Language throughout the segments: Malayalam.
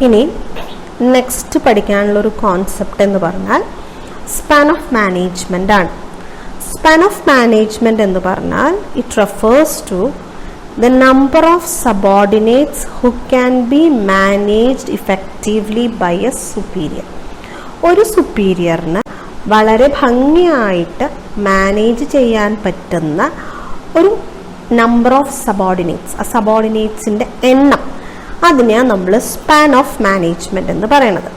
ഇനി നെക്സ്റ്റ് പഠിക്കാനുള്ളൊരു കോൺസെപ്റ്റ് എന്ന് പറഞ്ഞാൽ സ്പാൻ ഓഫ് മാനേജ്മെൻ്റ് ആണ്. സ്പാൻ ഓഫ് മാനേജ്മെൻറ്റ് എന്ന് പറഞ്ഞാൽ it refers to the number of subordinates who can be managed effectively by a superior. ഒരു സുപ്പീരിയറിന് വളരെ ഭംഗിയായിട്ട് മാനേജ് ചെയ്യാൻ പറ്റുന്ന ഒരു നമ്പർ ഓഫ് സബോർഡിനേറ്റ്സ്, ആ സബോർഡിനേറ്റ്സിൻ്റെ എണ്ണം, അതിനെയാണ് നമ്മൾ സ്പാൻ ഓഫ് മാനേജ്മെൻറ്റ് എന്ന് പറയുന്നത്.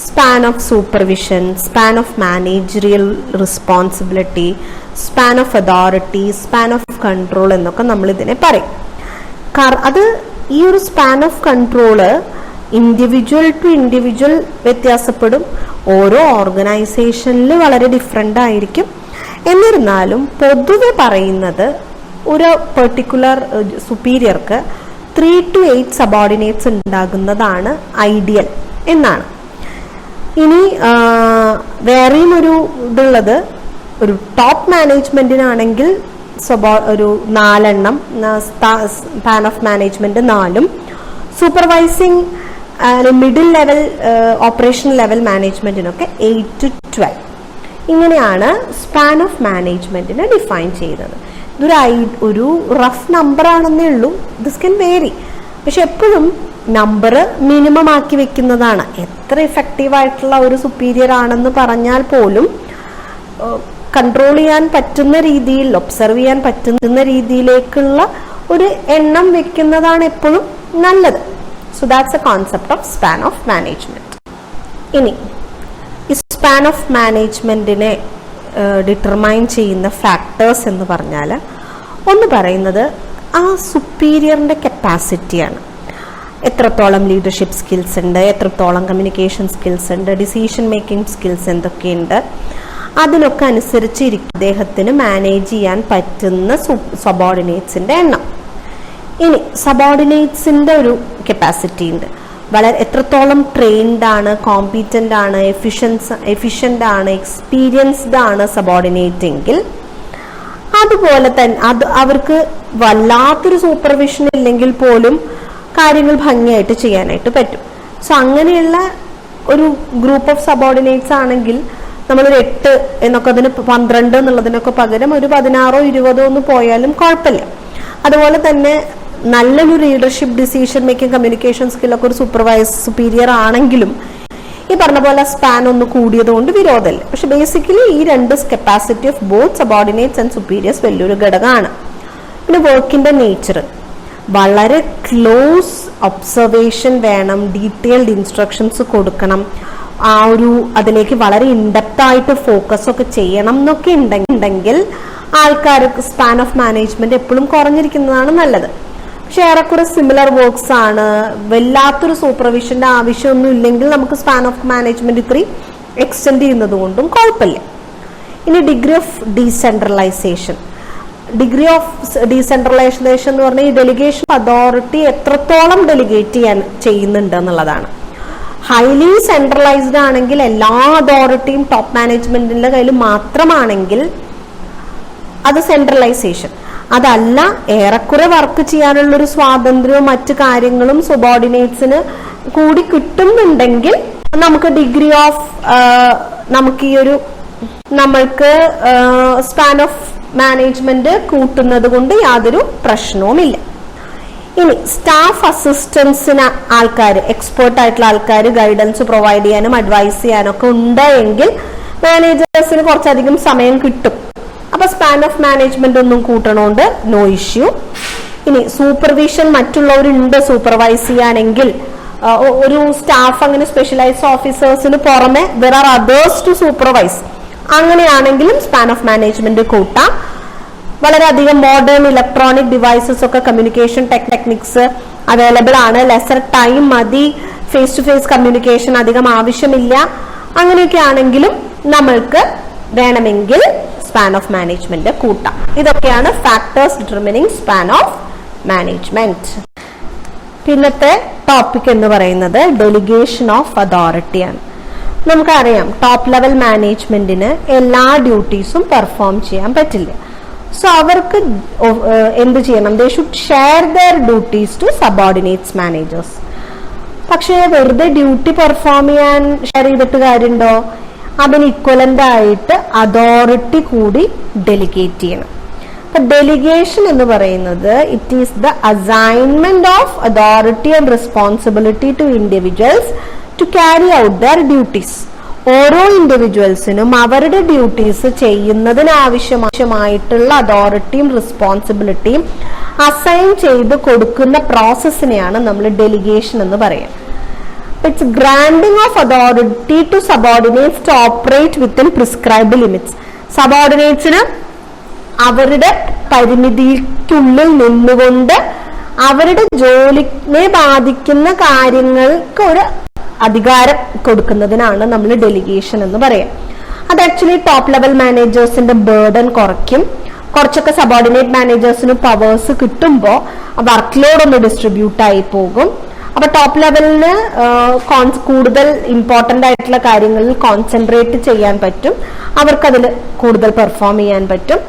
Span of supervision, span of managerial responsibility, span of authority, span of control എന്നൊക്കെ നമ്മൾ ഇതിനെ പറയും. അത് ഈ ഒരു span of control individual to individual വ്യത്യാസപ്പെടും. ഓരോ ഓർഗനൈസേഷനിൽ വളരെ ഡിഫറെൻ്റ് ആയിരിക്കും. എന്നിരുന്നാലും പൊതുവെ പറയുന്നത് ഒരു പെർട്ടിക്കുലർ സുപ്പീരിയർക്ക് 3 to 8 സബോർഡിനേറ്റ്സ് ഉണ്ടാകുന്നതാണ് ഐഡിയൽ എന്നാണ്. ഇനി വേറെയും ഒരു ഇതുള്ളത്, ഒരു ടോപ്പ് മാനേജ്മെൻറ്റിനാണെങ്കിൽ ഒരു 4 എണ്ണം span of management 4, supervising middle level operation level മാനേജ്മെൻറ്റിനൊക്കെ 8 to 12. ഇങ്ങനെയാണ് സ്പാൻ ഓഫ് മാനേജ്മെൻറ്റിനെ ഡിഫൈൻ ചെയ്യുന്നത്. ഇതൊരു റഫ് നമ്പർ ആണെന്നേ ഉള്ളൂ. ദിസ് കൻ വേരി, പക്ഷെ എപ്പോഴും നമ്പർ മിനിമം ആക്കി വെക്കുന്നതാണ്. എത്ര ഇഫക്റ്റീവായിട്ടുള്ള ഒരു സുപ്പീരിയർ ആണെന്ന് പറഞ്ഞാൽ പോലും കൺട്രോൾ ചെയ്യാൻ പറ്റുന്ന രീതിയിൽ, ഒബ്സർവ് ചെയ്യാൻ പറ്റുന്ന രീതിയിലേക്കുള്ള ഒരു എണ്ണം വെക്കുന്നതാണ് എപ്പോഴും നല്ലത്. So that's A concept of span of management. ഇനി ഈ സ്പാൻ ഓഫ് മാനേജ്മെന്റിനെ ഡിറ്റർമൈൻ ചെയ്യുന്ന ഫാക്ടേഴ്സ് എന്ന് പറഞ്ഞാൽ, ഒന്ന് പറയുന്നത് ആ സുപ്പീരിയറിൻ്റെ കപ്പാസിറ്റിയാണ്. എത്രത്തോളം ലീഡർഷിപ്പ് സ്കിൽസ് ഉണ്ട്, എത്രത്തോളം കമ്മ്യൂണിക്കേഷൻ സ്കിൽസ് ഉണ്ട്, ഡിസിഷൻ മേക്കിംഗ് സ്കിൽസ് എന്തൊക്കെയുണ്ട്, അതിനൊക്കെ അനുസരിച്ചിരിക്കും അദ്ദേഹത്തിന് മാനേജ് ചെയ്യാൻ പറ്റുന്ന സബോർഡിനേറ്റ്സിൻ്റെ എണ്ണം. ഇനി സബോർഡിനേറ്റ്സിൻ്റെ ഒരു കപ്പാസിറ്റി ഉണ്ട്. എത്രത്തോളം ട്രെയിൻഡ് ആണ്, കോമ്പീറ്റൻ്റ് ആണ്, എഫിഷ്യൻ്റ് ആണ്, എക്സ്പീരിയൻസ്ഡ് ആണ് സബോർഡിനേറ്റ് എങ്കിൽ, അതുപോലെ തന്നെ അവർക്ക് വല്ലാത്തൊരു സൂപ്പർവിഷൻ ഇല്ലെങ്കിൽ പോലും കാര്യങ്ങൾ ഭംഗിയായിട്ട് ചെയ്യാനായിട്ട് പറ്റും. സോ അങ്ങനെയുള്ള ഒരു ഗ്രൂപ്പ് ഓഫ് സബോർഡിനേറ്റ്സ് ആണെങ്കിൽ നമ്മളൊരു 8 എന്നൊക്കെ, അതിന് 12 എന്നുള്ളതിനൊക്കെ പകരം ഒരു 16 20 ഒന്ന് പോയാലും കുഴപ്പമില്ല. അതുപോലെ തന്നെ നല്ലൊരു ലീഡർഷിപ്പ്, ഡിസിഷൻ മേക്കിംഗ്, കമ്മ്യൂണിക്കേഷൻ സ്കില്ലൊക്കെ ഒരു സുപ്പീരിയർ ആണെങ്കിലും ഈ പറഞ്ഞ പോലെ സ്പാൻ ഒന്ന് കൂടിയത് കൊണ്ട് വിരോധമില്ല. പക്ഷെ ബേസിക്കലി ഈ 2 capacity of both subordinates and superiors വലിയൊരു ഘടകമാണ്. പിന്നെ വർക്കിൻ്റെ നേച്ചർ, വളരെ ക്ലോസ് ഒബ്സർവേഷൻ വേണം, ഡീറ്റെയിൽഡ് ഇൻസ്ട്രക്ഷൻസ് കൊടുക്കണം, അതിലേക്ക് വളരെ ഇൻഡെപ്ത് ആയിട്ട് ഫോക്കസ് ഒക്കെ ചെയ്യണം എന്നൊക്കെ ഉണ്ടെങ്കിൽ ആൾക്കാർക്ക് സ്പാൻ ഓഫ് മാനേജ്മെന്റ് എപ്പോഴും കുറഞ്ഞിരിക്കുന്നതാണ് നല്ലത്. പക്ഷെ ഏറെക്കുറെ സിമിലർ വർക്ക്സ് ആണ്, വല്ലാത്തൊരു സൂപ്പർവിഷന്റെ ആവശ്യമൊന്നും ഇല്ലെങ്കിൽ നമുക്ക് സ്പാൻ ഓഫ് മാനേജ്മെന്റ് ഇത്രയും എക്സ്റ്റെൻഡ് ചെയ്യുന്നത് കൊണ്ടും കുഴപ്പമില്ല. ഇനി degree of decentralisation. Degree of decentralisation എന്ന് പറഞ്ഞാൽ ഈ ഡെലിഗേഷൻ അതോറിറ്റി എത്രത്തോളം ഡെലിഗേറ്റ് ചെയ്യുന്നുണ്ട് എന്നുള്ളതാണ്. ഹൈലി സെൻട്രലൈസ്ഡ് ആണെങ്കിൽ എല്ലാ അതോറിറ്റിയും ടോപ്പ് മാനേജ്മെന്റിന്റെ കയ്യിൽ മാത്രമാണെങ്കിൽ അത് സെൻട്രലൈസേഷൻ. അതല്ല, ഏറെക്കുറെ വർക്ക് ചെയ്യാനുള്ളൊരു സ്വാതന്ത്ര്യവും മറ്റു കാര്യങ്ങളും സബോർഡിനേറ്റ്സിന് കൂടി കിട്ടുന്നുണ്ടെങ്കിൽ നമുക്ക് ഡിഗ്രി ഓഫ് നമ്മൾക്ക് സ്പാൻ ഓഫ് മാനേജ്മെന്റ് കൂട്ടുന്നത് കൊണ്ട് യാതൊരു പ്രശ്നവുമില്ല. ഇനി സ്റ്റാഫ് അസിസ്റ്റൻസിന് ആൾക്കാർ, എക്സ്പേർട്ട് ആയിട്ടുള്ള ആൾക്കാർ ഗൈഡൻസ് പ്രൊവൈഡ് ചെയ്യാനും അഡ്വൈസ് ചെയ്യാനും ഒക്കെ ഉണ്ടെങ്കിൽ മാനേജേഴ്സിന് കുറച്ചധികം സമയം കിട്ടും. അപ്പൊ സ്പാൻ ഓഫ് മാനേജ്മെന്റ് ഒന്നും കൂട്ടണോണ്ട് നോ ഇഷ്യൂ. ഇനി സൂപ്പർവിഷൻ, മറ്റുള്ളവരുണ്ട് സൂപ്പർവൈസ് ചെയ്യാനെങ്കിൽ, ഒരു സ്റ്റാഫ് അങ്ങനെ സ്പെഷ്യലൈസ്ഡ് ഓഫീസേഴ്സിന് പുറമെ there are others to supervise, അങ്ങനെയാണെങ്കിലും സ്പാൻ ഓഫ് മാനേജ്മെന്റ് കൂട്ടാം. വളരെയധികം മോഡേൺ ഇലക്ട്രോണിക് ഡിവൈസസ് ഒക്കെ, കമ്മ്യൂണിക്കേഷൻ ടെക്നിക്സ് അവൈലബിൾ ആണ്, ലെസർ ടൈം മതി, ഫേസ് ടു ഫേസ് കമ്മ്യൂണിക്കേഷൻ അധികം ആവശ്യമില്ല. അങ്ങനെയൊക്കെ ആണെങ്കിലും നമ്മൾക്ക് വേണമെങ്കിൽ സ്പാൻ ഓഫ് മാനേജ്മെന്റ് കൂട്ടാം. ഇതൊക്കെയാണ് factors determining span of management. പിന്നത്തെ ടോപ്പിക് എന്ന് പറയുന്നത് ഡെലിഗേഷൻ ഓഫ് അതോറിറ്റിയാണ്. നമുക്കറിയാം ടോപ്പ് ലെവൽ മാനേജ്മെന്റിന് എല്ലാ ഡ്യൂട്ടീസും പെർഫോം ചെയ്യാൻ പറ്റില്ല. സോ അവർക്ക് എന്ത് ചെയ്യണം? They should share their duties to subordinates managers. പക്ഷേ വെറുതെ ഡ്യൂട്ടി പെർഫോം ചെയ്യാൻ ഷെയർ ചെയ്തിട്ട് കാര്യമുണ്ടോ? അതിന് ഇക്വലന്റ് ആയിട്ട് അതോറിറ്റി കൂടി ഡെലിഗേറ്റ് ചെയ്യണം. അപ്പൊ ഡെലിഗേഷൻ എന്ന് പറയുന്നത് it is the assignment of authority and responsibility to individuals to carry out their duties. ഓരോ ഇൻഡിവിജ്വൽസിനും അവരുടെ ഡ്യൂട്ടീസ് ചെയ്യുന്നതിന് ആവശ്യമായിട്ടുള്ള അതോറിറ്റിയും റെസ്പോൺസിബിലിറ്റിയും അസൈൻ ചെയ്ത് കൊടുക്കുന്ന പ്രോസസ്സിനെയാണ് നമ്മൾ ഡെലിഗേഷൻ എന്ന് പറയുക. It's granting of authority to subordinates to operate within prescribed limits. സബോർഡിനേറ്റ്സിന് അവരുടെ പരിമിതിക്കുള്ളിൽ നിന്നുകൊണ്ട് അവരുടെ ജോലിനെ ബാധിക്കുന്ന കാര്യങ്ങൾക്ക് ഒരു അധികാരം കൊടുക്കുന്നതിനാണ് നമ്മൾ ഡെലിഗേഷൻ എന്ന് പറയാം. അത് ആക്ച്വലി ടോപ്പ് ലെവൽ മാനേജേഴ്സിന്റെ ബേർഡൻ കുറയ്ക്കും. കുറച്ചൊക്കെ സബോർഡിനേറ്റ് മാനേജേഴ്സിന് പവേഴ്സ് കിട്ടുമ്പോൾ വർക്ക് ലോഡ് ഒന്ന് ഡിസ്ട്രിബ്യൂട്ട് ആയി പോകും. അപ്പൊ ടോപ്പ് ലെവലിന് കൂടുതൽ ഇമ്പോർട്ടന്റ് ആയിട്ടുള്ള കാര്യങ്ങളിൽ കോൺസെൻട്രേറ്റ് ചെയ്യാൻ പറ്റും, അവർക്കതിൽ കൂടുതൽ പെർഫോം ചെയ്യാൻ പറ്റും.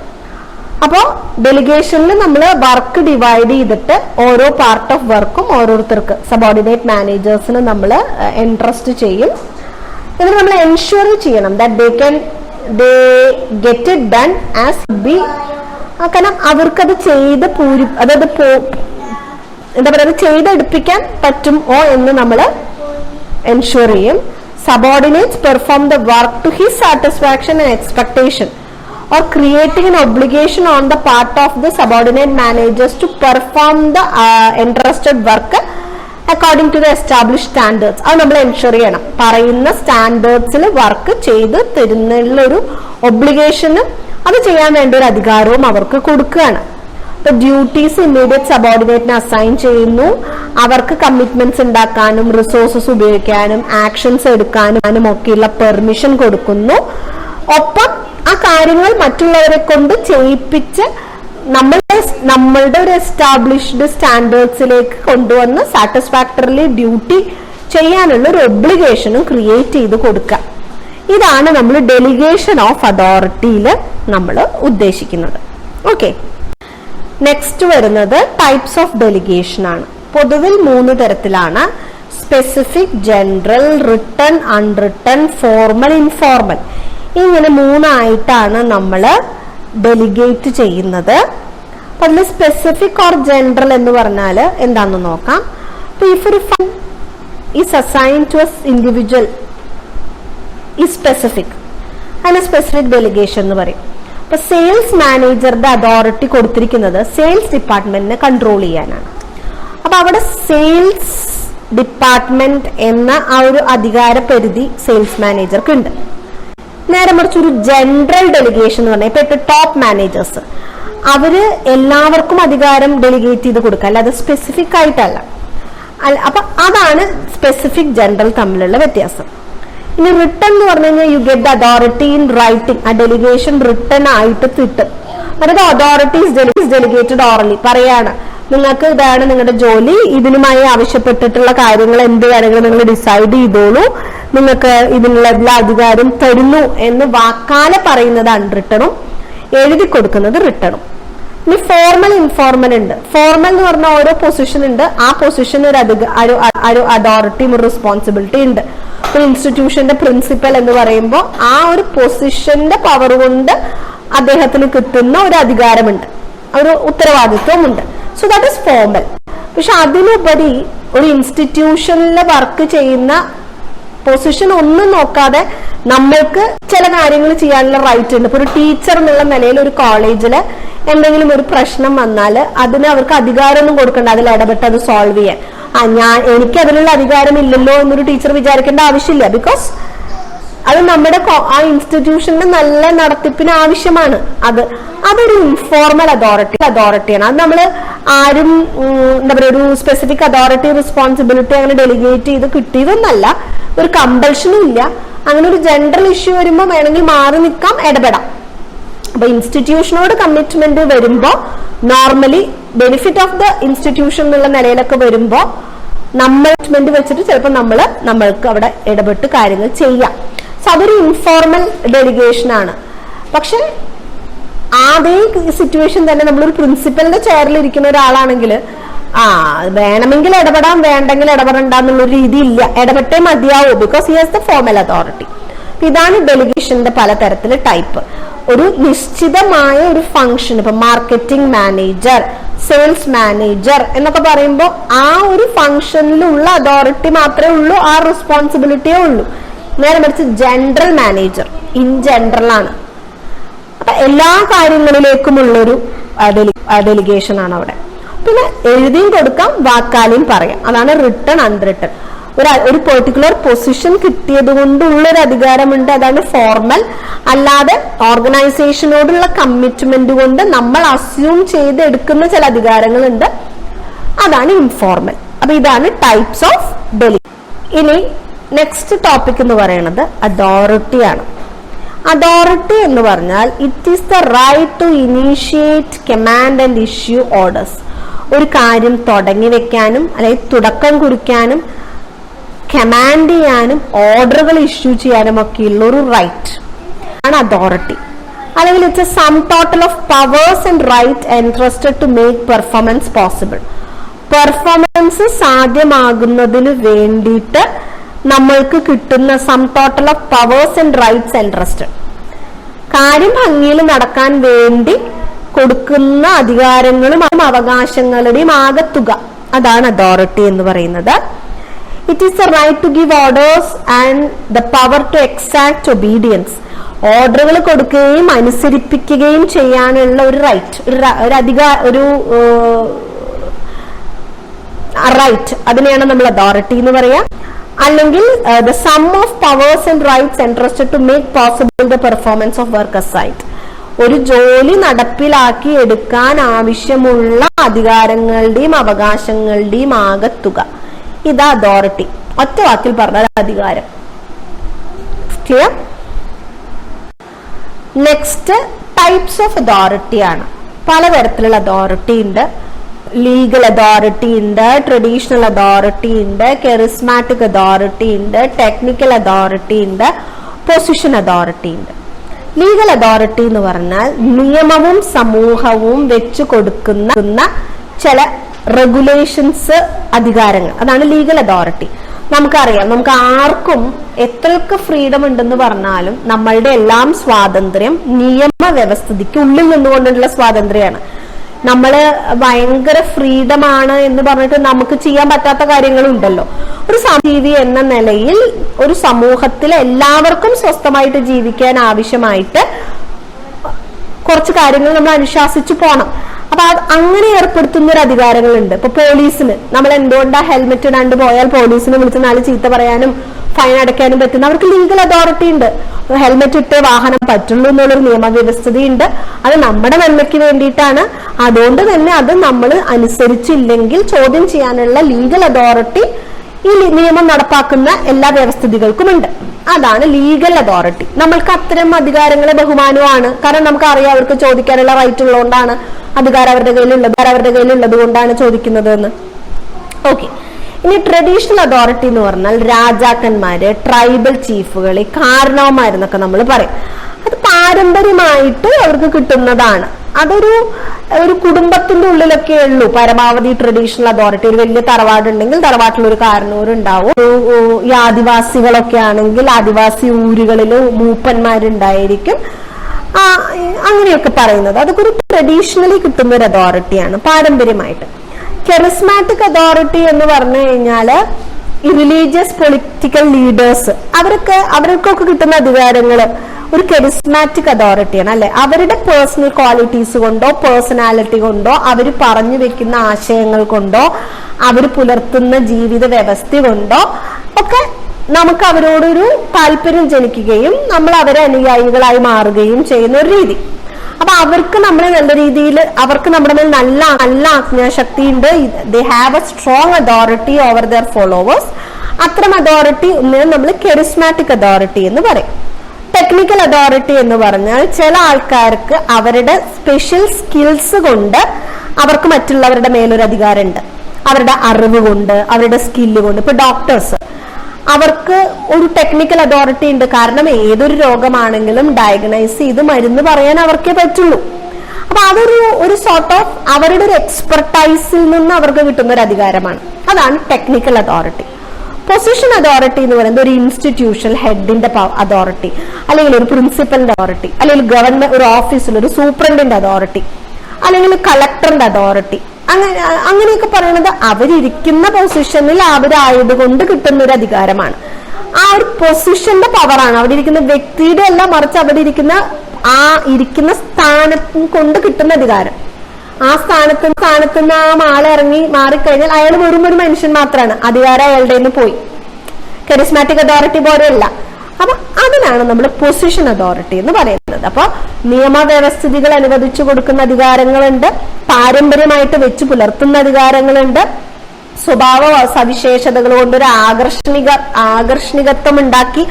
അപ്പോൾ ഡെലിഗേഷനിൽ നമ്മൾ വർക്ക് ഡിവൈഡ് ചെയ്തിട്ട് ഓരോ പാർട്ട് ഓഫ് വർക്കും ഓരോരുത്തർക്ക് സബോർഡിനേറ്റ് മാനേജേഴ്സിന് നമ്മൾ എൻട്രസ്റ്റ് ചെയ്യും. ഇതിൽ നമ്മൾ എൻഷുർ ചെയ്യണം that they get it done as B. കാരണം അവർക്കത് ചെയ്ത് അതായത് എന്താ പറയുക, ചെയ്തെടുപ്പിക്കാൻ പറ്റുമോ എന്ന് നമ്മൾ എൻഷുർ ചെയ്യും. Subordinates perform the work to his satisfaction and expectation or creating an obligation on the part of the subordinate managers to perform the entrusted work according to the established standards. അത് നമ്മൾ എൻഷുർ ചെയ്യണം. പറയുന്ന സ്റ്റാൻഡേർഡ്സിൽ വർക്ക് ചെയ്ത് തരുന്നുള്ള ഒരു ഒബ്ലിഗേഷനും അത് ചെയ്യാൻ വേണ്ട ഒരു അധികാരവും അവർക്ക് കൊടുക്കുകയാണ്. ഇപ്പൊ ഡ്യൂട്ടീസ് ഇമ്മീഡിയറ്റ് സബോർഡിനേറ്റിന് അസൈൻ ചെയ്യുന്നു. അവർക്ക് കമ്മിറ്റ്മെന്റ്സ് ഉണ്ടാക്കാനും റിസോഴ്സസ് ഉപയോഗിക്കാനും ആക്ഷൻസ് എടുക്കാനും ഒക്കെയുള്ള പെർമിഷൻ കൊടുക്കുന്നു. ഒപ്പം ആ കാര്യങ്ങൾ മറ്റുള്ളവരെ കൊണ്ട് ചെയ്യിപ്പിച്ച് നമ്മളുടെ ഒരു എസ്റ്റാബ്ലിഷ്ഡ് സ്റ്റാൻഡേർഡ്സിലേക്ക് കൊണ്ടുവന്ന് സാറ്റിസ്ഫാക്ടറിലി ഡ്യൂട്ടി ചെയ്യാനുള്ള ഒരു ഒബ്ലിഗേഷനും ക്രിയേറ്റ് ചെയ്ത് കൊടുക്കുക. ഇതാണ് നമ്മൾ ഡെലിഗേഷൻ ഓഫ് അതോറിറ്റിയിൽ നമ്മൾ ഉദ്ദേശിക്കുന്നത്. ഓക്കെ, നെക്സ്റ്റ് വരുന്നത് ടൈപ്സ് ഓഫ് ഡെലിഗേഷൻ ആണ്. പൊതുവിൽ 3 തരത്തിലാണ്: specific, general, written, unwritten, formal, informal. ഇങ്ങനെ 3 ആയിട്ടാണ് നമ്മൾ ഡെലിഗേറ്റ് ചെയ്യുന്നത്. അപ്പൊ അതിൽ സ്പെസിഫിക് ഓർ ജനറൽ എന്ന് പറഞ്ഞാൽ എന്താണെന്ന് നോക്കാം. ഇഫ് ഒരു fund is assign to a individual ഈ സ്പെസിഫിക്, അതിന് സ്പെസിഫിക് ഡെലിഗേഷൻ എന്ന് പറയും. അപ്പൊ സെയിൽസ് മാനേജറുടെ അതോറിറ്റി കൊടുത്തിരിക്കുന്നത് സെയിൽസ് ഡിപ്പാർട്ട്മെന്റിനെ കൺട്രോൾ ചെയ്യാനാണ്. അപ്പൊ അവിടെ സെയിൽസ് ഡിപ്പാർട്ട്മെന്റ് എന്ന ആ ഒരു അധികാര പരിധി സെയിൽസ് മാനേജർക്ക് ഉണ്ട്. നേരെ മറിച്ച് ഒരു ജനറൽ ഡെലിഗേഷൻ എന്ന് പറഞ്ഞാൽ ഇപ്പൊ ടോപ്പ് മാനേജേഴ്സ് അവര് എല്ലാവർക്കും അധികാരം ഡെലിഗേറ്റ് ചെയ്ത് കൊടുക്കുക, അല്ലാതെ സ്പെസിഫിക് ആയിട്ടല്ല. അപ്പൊ അതാണ് സ്പെസിഫിക് ജനറൽ തമ്മിലുള്ള വ്യത്യാസം. ഇനി റിട്ടൺ എന്ന് പറഞ്ഞു കഴിഞ്ഞാൽ you get the authority in writing. ആ ഡെലിഗേഷൻ റിട്ടൺ ആയിട്ട് കിട്ടും. അതായത് അതോറിറ്റീസ് ഡെലിഗേറ്റഡ് ഓറലി പറയാണ്, നിങ്ങൾക്ക് ഇതാണ് നിങ്ങളുടെ ജോലി, ഇതിനുമായി ആവശ്യപ്പെട്ടിട്ടുള്ള കാര്യങ്ങൾ എന്ത് കാര്യങ്ങൾ നിങ്ങൾ ഡിസൈഡ് ചെയ്തോളൂ, നിങ്ങൾക്ക് ഇതിനുള്ള എല്ലാ അധികാരം തരുന്നു എന്ന് വാക്കാലെ പറയുന്നത് അൺറിട്ടണും എഴുതി കൊടുക്കുന്നത് റിട്ടണും. ഇനി ഫോർമൽ, ഇൻഫോർമൽ ഉണ്ട്. ഫോർമൽ എന്ന് പറഞ്ഞാൽ ഓരോ പൊസിഷൻ ഉണ്ട്, ആ പൊസിഷന് ഒരു അതോറിറ്റിയും ഒരു റെസ്പോൺസിബിലിറ്റി ഉണ്ട്. ഒരു ഇൻസ്റ്റിറ്റ്യൂഷന്റെ പ്രിൻസിപ്പൽ എന്ന് പറയുമ്പോൾ ആ ഒരു പൊസിഷന്റെ പവർ കൊണ്ട് അദ്ദേഹത്തിന് കിട്ടുന്ന ഒരു അധികാരമുണ്ട്, ഒരു ഉത്തരവാദിത്വമുണ്ട്. So that is formal. പക്ഷെ അതിനുപരി ഒരു ഇൻസ്റ്റിറ്റ്യൂഷനിൽ വർക്ക് ചെയ്യുന്ന പൊസിഷൻ ഒന്നും നോക്കാതെ നമ്മൾക്ക് ചില കാര്യങ്ങൾ ചെയ്യാനുള്ള റൈറ്റ് ഉണ്ട്. ഇപ്പൊ ഒരു ടീച്ചർ എന്നുള്ള നിലയിൽ ഒരു കോളേജില് എന്തെങ്കിലും ഒരു പ്രശ്നം വന്നാൽ അതിന് അവർക്ക് അധികാരമൊന്നും കൊടുക്കണ്ട, അതിൽ ഇടപെട്ട് അത് സോൾവ് ചെയ്യാൻ. എനിക്ക് അതിനുള്ള അധികാരം ഇല്ലല്ലോ എന്നൊരു ടീച്ചർ വിചാരിക്കേണ്ട ആവശ്യമില്ല. ബിക്കോസ് അത് നമ്മുടെ ആ ഇൻസ്റ്റിറ്റ്യൂഷന്റെ നല്ല നടത്തിപ്പിന് ആവശ്യമാണ്. അതൊരു ഇൻഫോർമൽ അതോറിറ്റിയാണ്. അത് നമ്മൾ ആരും എന്താ പറയുക ഒരു സ്പെസിഫിക് അതോറിറ്റി റെസ്പോൺസിബിലിറ്റി അങ്ങനെ ഡെലിഗേറ്റ് ചെയ്ത് കിട്ടിയതൊന്നല്ല, ഒരു കമ്പൽഷനും ഇല്ല. അങ്ങനെ ഒരു ജനറൽ ഇഷ്യൂ വരുമ്പോൾ വേണമെങ്കിൽ മാറി നിൽക്കാം, ഇടപെടാം. അപ്പൊ ഇൻസ്റ്റിറ്റ്യൂഷനോട് കമ്മിറ്റ്മെന്റ് വരുമ്പോൾ normally benefit of the institution എന്നുള്ള നിലയിലൊക്കെ വരുമ്പോൾ കമ്മിറ്റ്മെന്റ് വെച്ചിട്ട് ചിലപ്പോൾ നമ്മൾക്ക് അവിടെ ഇടപെട്ട് കാര്യങ്ങൾ ചെയ്യാം. സോ അതൊരു ഇൻഫോർമൽ ഡെലിഗേഷൻ ആണ്. പക്ഷെ അതേ സിറ്റുവേഷൻ തന്നെ നമ്മളൊരു പ്രിൻസിപ്പലിന്റെ ചെയറിൽ ഇരിക്കുന്ന ഒരാളാണെങ്കിൽ വേണമെങ്കിൽ ഇടപെടാം, വേണ്ടെങ്കിൽ ഇടപെടണ്ടെന്നുള്ള രീതി ഇല്ല. ഇടപെട്ടേ മതിയാവൂ, because he has the formal authority. ഇതാണ് ഡെലിഗേഷന്റെ പലതരത്തില് ടൈപ്പ്. ഒരു നിശ്ചിതമായ ഒരു ഫംഗ്ഷൻ, ഇപ്പൊ മാർക്കറ്റിംഗ് മാനേജർ, സെയിൽസ് മാനേജർ എന്നൊക്കെ പറയുമ്പോൾ ആ ഒരു ഫംഗ്ഷനിലുള്ള അതോറിറ്റി മാത്രമേ ഉള്ളൂ, ആ റെസ്പോൺസിബിലിറ്റിയേ ഉള്ളൂ. നേരെ മറിച്ച് ജനറൽ മാനേജർ ഇൻ ജനറൽ ആണ്. അപ്പൊ എല്ലാ കാര്യങ്ങളിലേക്കുമുള്ളൊരു ഡെലിഗേഷൻ ആണ് അവിടെ. പിന്നെ എഴുതിയും കൊടുക്കാം, വാക്കാലും പറയാം. അതാണ് റിട്ടൺ, അൺറിട്ടൺ. ഒരു പെർട്ടിക്കുലർ പൊസിഷൻ കിട്ടിയത് കൊണ്ടുള്ള ഒരു അധികാരമുണ്ട്, അതാണ് ഫോർമൽ. അല്ലാതെ ഓർഗനൈസേഷനോടുള്ള കമ്മിറ്റ്മെന്റ് കൊണ്ട് നമ്മൾ അസ്യൂം ചെയ്തെടുക്കുന്ന ചില അധികാരങ്ങളുണ്ട്, അതാണ് ഇൻഫോർമൽ. അപ്പൊ ഇതാണ് ടൈപ്സ് ഓഫ് ഡെലിഗേഷൻ. ഇനി നെക്സ്റ്റ് ടോപ്പിക് എന്ന് പറയുന്നത് അതോറിറ്റി ആണ്. അതോറിറ്റി എന്ന് പറഞ്ഞാൽ it is the right to initiate, command and issue orders. ഒരു കാര്യം തുടങ്ങി വെക്കാനും അല്ലെങ്കിൽ തുടക്കം കുറിക്കാനും കമാൻഡ് ചെയ്യാനും ഓർഡറുകൾ ഇഷ്യൂ ചെയ്യാനും ഒക്കെയുള്ള ഒരു റൈറ്റ് ആണ് അതോറിറ്റി. അല്ലെങ്കിൽ it's a sum total of powers and right entrusted to make performance possible. Performance സാധ്യമാകുന്നതിന് വേണ്ടിയിട്ട് നമ്മൾക്ക് കിട്ടുന്ന sum total of powers and rights entrusted. കാര്യം ഭംഗിയിൽ നടക്കാൻ വേണ്ടി കൊടുക്കുന്ന അധികാരങ്ങളും അവകാശങ്ങളുടെയും ആകത്തുക, അതാണ് അതോറിറ്റി എന്ന് പറയുന്നത്. It is the right to give orders and the power to exact obedience. ഓർഡറുകൾ കൊടുക്കുകയും അനുസരിപ്പിക്കുകയും ചെയ്യാനുള്ള ഒരു റൈറ്റ്, ഒരു റൈറ്റ്, അതിനെയാണ് നമ്മൾ അതോറിറ്റി എന്ന് പറയാ. അല്ലെങ്കിൽ the sum of powers and rights entrusted to make possible the performance of work assigned. ഒരു ജോലി നടപ്പിലാക്കി എടുക്കാൻ ആവശ്യമുള്ള അധികാരങ്ങളുടെയും അവകാശങ്ങളുടെയും ആകത്തുക, ഇതാ അതോറിറ്റി. ഒറ്റ വാക്കിൽ പറഞ്ഞ അധികാരം. Clear? Next types of authority ആണ്. പലതരത്തിലുള്ള അതോറിറ്റി ഉണ്ട്. ലീഗൽ അതോറിറ്റി ഉണ്ട്, ട്രഡീഷണൽ അതോറിറ്റി ഉണ്ട്, കെറിസ്മാറ്റിക് അതോറിറ്റി ഉണ്ട്, ടെക്നിക്കൽ അതോറിറ്റി ഉണ്ട്, പൊസിഷൻ അതോറിറ്റി ഉണ്ട്. ലീഗൽ അതോറിറ്റി എന്ന് പറഞ്ഞാൽ നിയമവും സമൂഹവും വെച്ചു കൊടുക്കുന്ന ചില റെഗുലേഷൻസ്, അധികാരങ്ങൾ, അതാണ് ലീഗൽ അതോറിറ്റി. നമുക്കറിയാം, നമുക്ക് ആർക്കും എത്രയൊക്കെ ഫ്രീഡം ഉണ്ടെന്ന് പറഞ്ഞാലും നമ്മളുടെ എല്ലാം സ്വാതന്ത്ര്യം നിയമവ്യവസ്ഥിതിക്ക് ഉള്ളിൽ നിന്നുകൊണ്ടുള്ള സ്വാതന്ത്ര്യമാണ്. നമ്മള് ഭയങ്കര ഫ്രീഡമാണ് എന്ന് പറഞ്ഞിട്ട് നമുക്ക് ചെയ്യാൻ പറ്റാത്ത കാര്യങ്ങളുണ്ടല്ലോ. ഒരു ജീവി എന്ന നിലയിൽ ഒരു സമൂഹത്തിൽ എല്ലാവർക്കും സ്വസ്ഥമായിട്ട് ജീവിക്കാൻ ആവശ്യമായിട്ട് കുറച്ച് കാര്യങ്ങൾ നമ്മൾ അനുശാസിച്ചു പോണം. അപ്പൊ അങ്ങനെ ഏർപ്പെടുത്തുന്ന ഒരു അധികാരങ്ങളുണ്ട്. ഇപ്പൊ പോലീസിന് നമ്മൾ എന്തുകൊണ്ടാ ഹെൽമെറ്റ് ഇടാണ്ട് പോയാൽ പോലീസിനെ വിളിച്ച് 4 ചീത്ത പറയാനും ഫൈൻ അടയ്ക്കാനും പറ്റുന്ന അവർക്ക് ലീഗൽ അതോറിറ്റി ഉണ്ട്. ഹെൽമെറ്റ് ഇട്ട് വാഹനം പറ്റുള്ളൂ എന്നുള്ളൊരു നിയമവ്യവസ്ഥതയുണ്ട്. അത് നമ്മുടെ നന്മയ്ക്ക് വേണ്ടിയിട്ടാണ്. അതുകൊണ്ട് തന്നെ അത് നമ്മൾ അനുസരിച്ചില്ലെങ്കിൽ ചോദ്യം ചെയ്യാനുള്ള ലീഗൽ അതോറിറ്റി ഈ നിയമം നടപ്പാക്കുന്ന എല്ലാ വ്യവസ്ഥിതികൾക്കുമുണ്ട്. അതാണ് ലീഗൽ അതോറിറ്റി. നമ്മൾക്ക് അത്തരം അധികാരങ്ങളെ ബഹുമാനമാണ്. കാരണം നമുക്കറിയാം അവർക്ക് ചോദിക്കാനുള്ള റൈറ്റ് ഉള്ളതുകൊണ്ടാണ് അധികാരം അവരുടെ കയ്യിലുള്ളത് കൊണ്ടാണ് ചോദിക്കുന്നത് എന്ന്. ഓക്കെ, ഇനി ട്രഡീഷണൽ അതോറിറ്റി എന്ന് പറഞ്ഞാൽ രാജാക്കന്മാര്, ട്രൈബൽ ചീഫുകൾ, കാരണവന്മാരെന്നൊക്കെ നമ്മൾ പറയും. അത് പാരമ്പര്യമായിട്ട് അവർക്ക് കിട്ടുന്നതാണ്. അതൊരു കുടുംബത്തിന്റെ ഉള്ളിലൊക്കെ ഉള്ളൂ പരമാവധി ട്രഡീഷണൽ അതോറിറ്റി. ഒരു വലിയ തറവാടുണ്ടെങ്കിൽ തറവാട്ടിലൊരു കാരണവരുണ്ടാവും. ഈ ആദിവാസികളൊക്കെ ആണെങ്കിൽ ആദിവാസി ഊരുകളിൽ മൂപ്പന്മാരുണ്ടായിരിക്കും. അങ്ങനെയൊക്കെ പറയുന്നത് അതൊക്കെ ഒരു ട്രഡീഷണലി കിട്ടുന്ന ഒരു അതോറിറ്റിയാണ് പാരമ്പര്യമായിട്ട്. കെറിസ്മാറ്റിക് അതോറിറ്റി എന്ന് പറഞ്ഞു കഴിഞ്ഞാല് ഈ റിലീജിയസ് പൊളിറ്റിക്കൽ ലീഡേഴ്സ് അവർക്കൊക്കെ കിട്ടുന്ന അധികാരങ്ങൾ ഒരു കെറിസ്മാറ്റിക് അതോറിറ്റിയാണ്, അല്ലെ? അവരുടെ പേഴ്സണൽ ക്വാളിറ്റീസ് കൊണ്ടോ പേഴ്സണാലിറ്റി കൊണ്ടോ അവർ പറഞ്ഞു വെക്കുന്ന ആശയങ്ങൾ കൊണ്ടോ അവർ പുലർത്തുന്ന ജീവിത വ്യവസ്ഥ കൊണ്ടോ ഒക്കെ നമുക്ക് അവരോടൊരു താല്പര്യം ജനിക്കുകയും നമ്മൾ അവരെ അനുയായികളായി മാറുകയും ചെയ്യുന്ന ഒരു രീതി. അപ്പൊ അവർക്ക് നമ്മളെ നല്ല രീതിയിൽ അവർക്ക് നമ്മുടെ മേൽ നല്ല ആജ്ഞാശക്തി ഉണ്ട്. They have a strong authority over their followers. അത്തരം അതോറിറ്റി നമ്മൾ കെറിസ്മാറ്റിക് അതോറിറ്റി എന്ന് പറയും. ടെക്നിക്കൽ അതോറിറ്റി എന്ന് പറഞ്ഞാൽ ചില ആൾക്കാർക്ക് അവരുടെ സ്പെഷ്യൽ സ്കിൽസ് കൊണ്ട് അവർക്ക് മറ്റുള്ളവരുടെ മേലൊരു അധികാരമുണ്ട്. അവരുടെ അറിവ് കൊണ്ട്, അവരുടെ സ്കില്ല് കൊണ്ട്. ഇപ്പൊ ഡോക്ടേഴ്സ്, അവർക്ക് ഒരു ടെക്നിക്കൽ അതോറിറ്റി ഉണ്ട്. കാരണം ഏതൊരു രോഗമാണെങ്കിലും ഡയഗ്നൈസ് ചെയ്ത് മരുന്ന് പറയാൻ അവർക്കേ പറ്റുള്ളൂ. അപ്പൊ അപ്പൊ അതൊരു സോർട്ട് ഓഫ് അവരുടെ ഒരു എക്സ്പെർട്ടൈസിൽ നിന്ന് അവർക്ക് കിട്ടുന്ന ഒരു അധികാരമാണ്. അതാണ് ടെക്നിക്കൽ അതോറിറ്റി. പൊസിഷൻ അതോറിറ്റി എന്ന് പറയുന്നത് ഒരു ഇൻസ്റ്റിറ്റ്യൂഷൻ ഹെഡിന്റെ അതോറിറ്റി, അല്ലെങ്കിൽ ഒരു പ്രിൻസിപ്പലിന്റെ അതോറിറ്റി, അല്ലെങ്കിൽ ഗവൺമെന്റ് ഒരു ഓഫീസിൽ ഒരു സൂപ്രണ്ടിന്റെ അതോറിറ്റി, അല്ലെങ്കിൽ കളക്ടറിന്റെ അതോറിറ്റി, അങ്ങനെയൊക്കെ പറയുന്നത് അവരിയ്ക്കുന്ന പൊസിഷനിൽ അവരായതുകൊണ്ട് കിട്ടുന്ന ഒരു അധികാരമാണ്. ആ ഒരു പൊസിഷന്റെ പവറാണ്, അവിടെ ഇരിക്കുന്ന വ്യക്തിയുടെ അല്ല, മറിച്ച് അവിടെ ഇരിക്കുന്ന സ്ഥാനത്ത് കൊണ്ട് കിട്ടുന്ന അധികാരം. ആ സ്ഥാനത്തുനിന്ന് ആ ആളെ ഇറങ്ങി മാറിക്കഴിഞ്ഞാൽ അയാൾ വെറും ഒരു മനുഷ്യൻ മാത്രമാണ്, അധികാരം അയാളുടെ നിന്ന് പോയി. കരിസ്മാറ്റിക് അതോറിറ്റി പോലെയല്ല. അപ്പൊ അതിനാണ് നമ്മൾ പൊസിഷൻ അതോറിറ്റി എന്ന് പറയുന്നത്. അപ്പൊ നിയമവ്യവസ്ഥിതികൾ അനുവദിച്ചു കൊടുക്കുന്ന അധികാരങ്ങളുണ്ട്, പാരമ്പര്യമായിട്ട് വെച്ച് പുലർത്തുന്ന അധികാരങ്ങളുണ്ട്, സ്വഭാവ സവിശേഷതകൾ കൊണ്ടൊരു ആകർഷണികത്വം ഉണ്ടാക്കി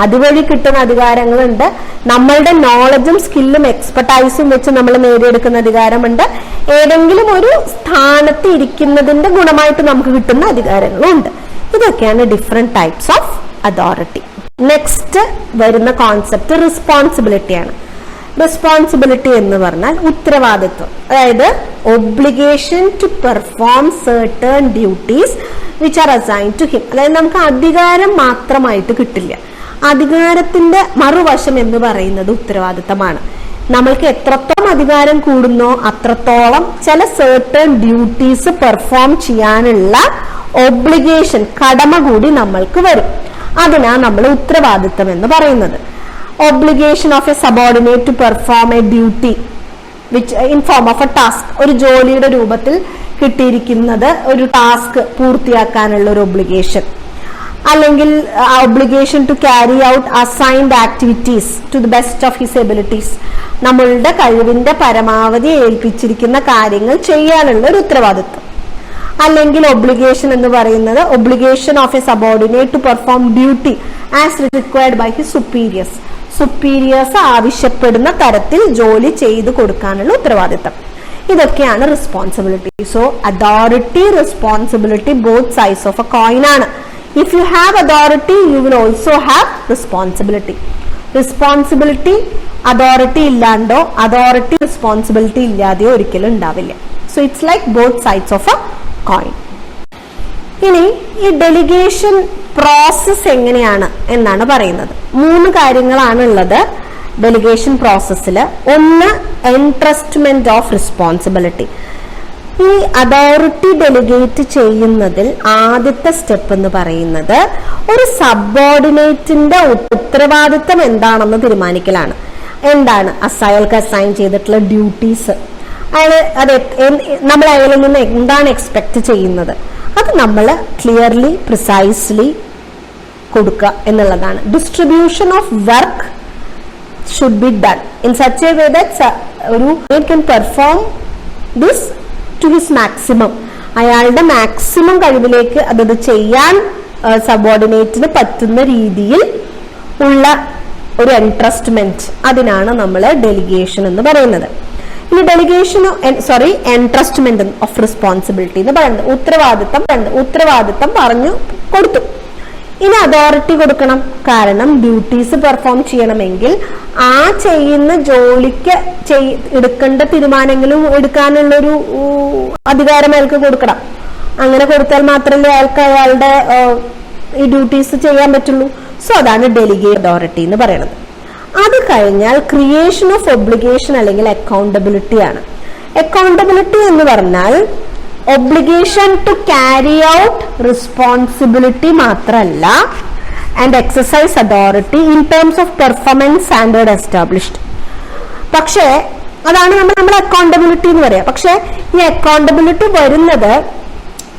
അതുവഴി കിട്ടുന്ന അധികാരങ്ങളുണ്ട്, നമ്മളുടെ നോളജും സ്കില്ലും എക്സ്പെർട്ടൈസും വെച്ച് നമ്മൾ നേടിയെടുക്കുന്ന അധികാരമുണ്ട്, ഏതെങ്കിലും ഒരു സ്ഥാനത്ത് ഇരിക്കുന്നതിന്റെ ഗുണമായിട്ട് നമുക്ക് കിട്ടുന്ന അധികാരങ്ങളും ഉണ്ട്. ഇതൊക്കെയാണ് different types of authority. Next വരുന്ന കോൺസെപ്റ്റ് റെസ്പോൺസിബിലിറ്റിയാണ്. റെസ്പോൺസിബിലിറ്റി എന്ന് പറഞ്ഞാൽ ഉത്തരവാദിത്വം, അതായത് obligation to perform certain duties which are assigned to him. അതായത് നമുക്ക് അധികാരം മാത്രമായിട്ട് കിട്ടില്ല, അധികാരത്തിന്റെ മറുവശം എന്ന് പറയുന്നത് ഉത്തരവാദിത്തമാണ്. നമ്മൾക്ക് എത്രത്തോളം അധികാരം കൂടുന്നോ അത്രത്തോളം ചില സർട്ടൺ ഡ്യൂട്ടീസ് പെർഫോം ചെയ്യാനുള്ള ഒബ്ലിഗേഷൻ, കടമ കൂടി നമ്മൾക്ക് വരും. അതിനാണ് നമ്മൾ ഉത്തരവാദിത്തം എന്ന് പറയുന്നത്. obligation of a subordinate to perform a duty which in form of a task, ഒരു ജോലിയുടെ രൂപത്തിൽ കിട്ടിയിരിക്കുന്നത് ഒരു ടാസ്ക് പൂർത്തിയാക്കാനുള്ള ഒരു ഒബ്ലിഗേഷൻ, അല്ലെങ്കിൽ obligation to carry out assigned activities to the best of his abilities, നമ്മളുടെ കഴിവിന്റെ പരമാവധി ഏൽപ്പിച്ചിരിക്കുന്ന കാര്യങ്ങൾ ചെയ്യാനുള്ള ഒരു ഉത്തരവാദിത്വം. അല്ലെങ്കിൽ ഒബ്ലിഗേഷൻ എന്ന് പറയുന്നത് obligation of a subordinate to perform duty as required by his superiors, superiors ആവശ്യപ്പെടുന്ന തരത്തിൽ ജോലി ചെയ്തു കൊടുക്കാനുള്ള ഉത്തരവാദിത്തം. ഇതൊക്കെയാണ് responsibility. So authority, responsibility both sides of a coin ആണ്. If you have authority you will also have responsibility. Responsibility authority ഇല്ലാണ്ടോ അതോറിറ്റി റെസ്പോൺസിബിലിറ്റി ഇല്ലാതെയോ ഒരിക്കലും ഉണ്ടാവില്ല. So it's like both sides of a coin. ഇനി ഈ ഡെലിഗേഷൻ പ്രോസസ് എങ്ങനെയാണ് എന്നാണ് പറയുന്നത്. 3 കാര്യങ്ങളാണ് ഉള്ളത് ഡെലിഗേഷൻ പ്രോസസ്സിൽ. ഒന്ന്, എൻട്രസ്റ്റ്മെന്റ് ഓഫ് റെസ്പോൺസിബിലിറ്റി. ഈ അതോറിറ്റി ഡെലിഗേറ്റ് ചെയ്യുന്നതിൽ ആദ്യത്തെ സ്റ്റെപ്പ് എന്ന് പറയുന്നത് ഒരു സബോർഡിനേറ്റിന്റെ ഉത്തരവാദിത്തം എന്താണെന്ന് തീരുമാനിക്കലാണ്. എന്താണ് അയാൾക്ക് അസൈൻ ചെയ്തിട്ടുള്ള ഡ്യൂട്ടീസ്, നമ്മൾ അയാളിൽ നിന്ന് എന്താണ് എക്സ്പെക്ട് ചെയ്യുന്നത്, അത് നമ്മൾ ക്ലിയർലി പ്രിസൈസ്ലി കൊടുക്കുക എന്നുള്ളതാണ്. Distribution of work should be done in such a way that ഒരു can perform this to his maximum. അയാളുടെ മാക്സിമം കഴിവിലേക്ക് അതത് ചെയ്യാൻ സബോർഡിനേറ്റിന് പറ്റുന്ന രീതിയിൽ ഉള്ള ഒരു എൻട്രസ്റ്റ്മെന്റ്, അതിനാണ് നമ്മൾ ഡെലിഗേഷൻ എന്ന് പറയുന്നത്. ഇനി ഡെലിഗേഷൻ എൻട്രസ്റ്റ്മെന്റ് ഓഫ് റെസ്പോൺസിബിലിറ്റി എന്ന് പറയുന്നത് ഉത്തരവാദിത്തം പറഞ്ഞു കൊടുത്തു. ഇനി അതോറിറ്റി കൊടുക്കണം. കാരണം ഡ്യൂട്ടീസ് പെർഫോം ചെയ്യണമെങ്കിൽ ആ ചെയ്യുന്ന ജോലിക്ക് എടുക്കേണ്ട തീരുമാനങ്ങളും എടുക്കാനുള്ളൊരു അധികാരം അയാൾക്ക് കൊടുക്കണം. അങ്ങനെ കൊടുത്താൽ മാത്രമല്ലേ അയാൾക്ക് അയാളുടെ ഈ ഡ്യൂട്ടീസ് ചെയ്യാൻ പറ്റുള്ളൂ. സോ അതാണ് ഡെലിഗേറ്റ് അതോറിറ്റി എന്ന് പറയുന്നത്. അത് കഴിഞ്ഞാൽ ക്രിയേഷൻ ഓഫ് ഒബ്ലിഗേഷൻ അല്ലെങ്കിൽ അക്കൗണ്ടബിലിറ്റി ആണ്. അക്കൗണ്ടബിലിറ്റി എന്ന് പറഞ്ഞാൽ obligation to carry out responsibility മാത്രമല്ല, and exercise authority in terms of performance standard established. പക്ഷേ അതാണ് നമ്മൾ അക്കൗണ്ടബിലിറ്റി എന്ന് പറയാം. പക്ഷെ ഈ അക്കൗണ്ടബിലിറ്റി വരുന്നത്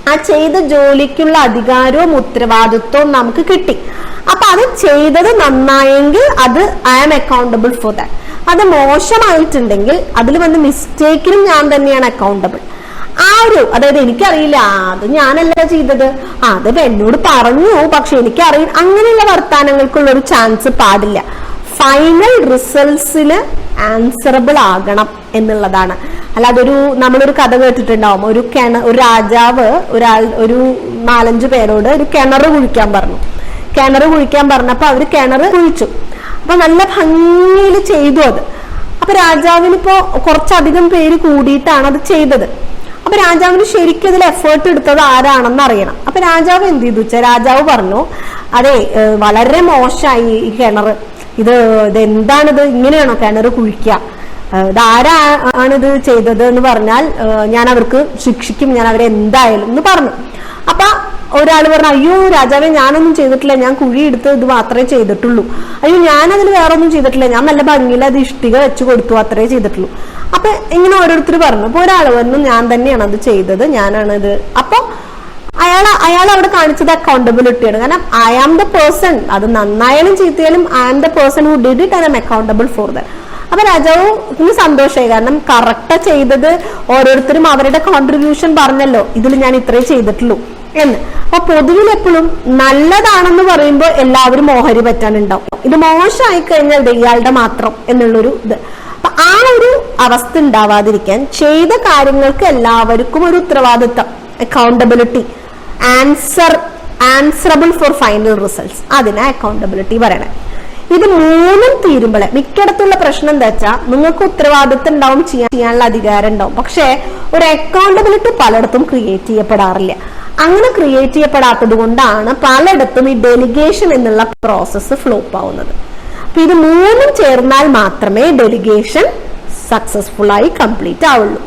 ആ ചെയ്ത ജോലിക്കുള്ള അധികാരവും ഉത്തരവാദിത്വവും നമുക്ക് കിട്ടി. അപ്പൊ അത് ചെയ്തത് നന്നായെങ്കിൽ അത് I am accountable for that. അത് മോശമായിട്ടുണ്ടെങ്കിൽ അതിൽ വന്ന മിസ്റ്റേക്കിനും ഞാൻ തന്നെയാണ് അക്കൗണ്ടബിൾ. അതായത് എനിക്കറിയില്ല, അത് ഞാനല്ല ചെയ്തത്, അത് എന്നോട് പറഞ്ഞു പക്ഷെ എനിക്കറിയില്ല, അങ്ങനെയുള്ള വർത്താനങ്ങൾക്കുള്ള ഒരു ചാൻസ് പാടില്ല. ഫൈനൽ റിസൾട്ട്സിന് ആൻസറബിൾ ആകണം എന്നുള്ളതാണ്. അല്ലാതെ നമ്മളൊരു കഥ കേട്ടിട്ടുണ്ടാവും, ഒരു രാജാവ് ഒരു 4-5 പേരോട് ഒരു കിണർ കുഴിക്കാൻ പറഞ്ഞപ്പോ അവര് കിണർ കുഴിച്ചു. അപ്പൊ നല്ല ഭംഗിയിൽ ചെയ്തു അത്. അപ്പൊ രാജാവിന് ഇപ്പോ കുറച്ചധികം പേര് കൂടിയിട്ടാണ് അത് ചെയ്തത്. അപ്പൊ രാജാവിന് ശരിക്കും ഇതിൽ എഫേർട്ട് എടുത്തത് ആരാണെന്ന് അറിയണം. അപ്പൊ രാജാവ് എന്ത് ചെയ്തു വെച്ചാൽ രാജാവ് പറഞ്ഞു, അതെ വളരെ മോശമായി ഈ കിണർ, ഇത് എന്താണിത്, ഇങ്ങനെയാണോ കിണർ കുഴിക്കുക, ഇതാരാണിത് ചെയ്തത് എന്ന് പറഞ്ഞാൽ ഞാൻ അവർക്ക് ശിക്ഷിക്കും, ഞാൻ അവരെ എന്തായാലും എന്ന് പറഞ്ഞു. അപ്പൊ ഒരാൾ പറഞ്ഞു, അയ്യോ രാജാവെ ഞാനൊന്നും ചെയ്തിട്ടില്ല, ഞാൻ കുഴി എടുത്ത് ഇത് മാത്രമേ ചെയ്തിട്ടുള്ളൂ, അയ്യോ ഞാനതിൽ വേറെ ഒന്നും ചെയ്തിട്ടില്ല, ഞാൻ നല്ല ഭംഗിയിൽ അത് ഇഷ്ടിക വെച്ച് കൊടുത്തു, അത്രേ ചെയ്തിട്ടുള്ളൂ. അപ്പൊ ഇങ്ങനെ ഓരോരുത്തർ പറഞ്ഞു. അപ്പൊ ഒരാൾ പറഞ്ഞു, ഞാൻ തന്നെയാണ് അത് ചെയ്തത്, ഞാനാണിത്. അപ്പൊ അയാൾ അവിടെ കാണിച്ചത് അക്കൗണ്ടബിലിറ്റിയാണ്. കാരണം ഐ ആം ദ പേഴ്സൺ, അത് നന്നായാലും ചീത്തയാലും I am the person who did it and I am accountable for that. അപ്പൊ രാജാവിന് സന്തോഷമായി, കാരണം കറക്റ്റ് ചെയ്തത് ഓരോരുത്തരും അവരുടെ കോൺട്രിബ്യൂഷൻ പറഞ്ഞല്ലോ, ഇതിൽ ഞാൻ ഇത്രേ ചെയ്തിട്ടുള്ളൂ എന്ന്. അപ്പൊ പൊതുവിൽ എപ്പോഴും നല്ലതാണെന്ന് പറയുമ്പോൾ എല്ലാവരും ഓഹരി പറ്റാനുണ്ടാവും, ഇത് മോശമായി കഴിഞ്ഞാൽ ഇയാളുടെ മാത്രം എന്നുള്ളൊരു ഇത്. അപ്പൊ ആ ഒരു അവസ്ഥ ഉണ്ടാവാതിരിക്കാൻ ചെയ്ത കാര്യങ്ങൾക്ക് എല്ലാവർക്കും ഒരു ഉത്തരവാദിത്തം, accountability, answerable for final results, അതിനെ അക്കൗണ്ടബിലിറ്റി പറയണേ. ഇത് മൂന്നും തീരുമ്പോഴേ മിക്കയിടത്തുള്ള പ്രശ്നം എന്താ വെച്ചാൽ നിങ്ങൾക്ക് ഉത്തരവാദിത്തം ഉണ്ടാവും, ചെയ്യാനുള്ള അധികാരം ഉണ്ടാവും, പക്ഷെ ഒരു അക്കൗണ്ടബിലിറ്റി പലയിടത്തും ക്രിയേറ്റ് ചെയ്യപ്പെടാറില്ല. അങ്ങനെ ക്രിയേറ്റ് ചെയ്യപ്പെടാത്തത് കൊണ്ടാണ് പലയിടത്തും ഈ ഡെലിഗേഷൻ എന്നുള്ള പ്രോസസ്സ് ഫ്ലോപ്പ് ആവുന്നത്. അപ്പൊ ഇത് മൂന്നും ചേർന്നാൽ മാത്രമേ ഡെലിഗേഷൻ സക്സസ്ഫുൾ ആയി കംപ്ലീറ്റ് ആവുള്ളൂ.